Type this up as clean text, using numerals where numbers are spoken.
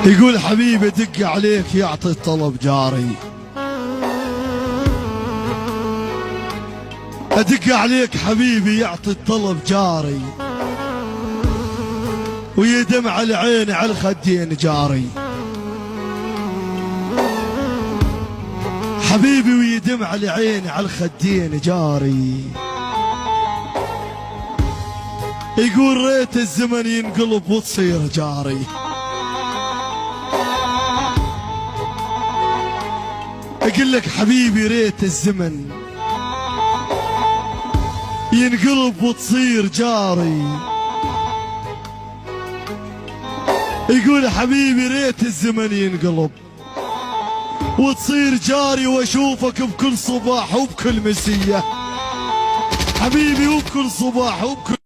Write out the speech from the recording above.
يقول حبيبي دق عليك يعطي الطلب جاري، ادق عليك حبيبي يعطي الطلب جاري، ويدمع العين على الخدين جاري. حبيبي ويدمع العين على الخدين جاري. يقول ريت الزمن ينقلب وتصير جاري. اقول لك حبيبي ريت الزمن ينقلب وتصير جاري. يقول حبيبي ريت الزمن ينقلب وتصير جاري، واشوفك بكل صباح وبكل مسية حبيبي، وبكل صباح وبكل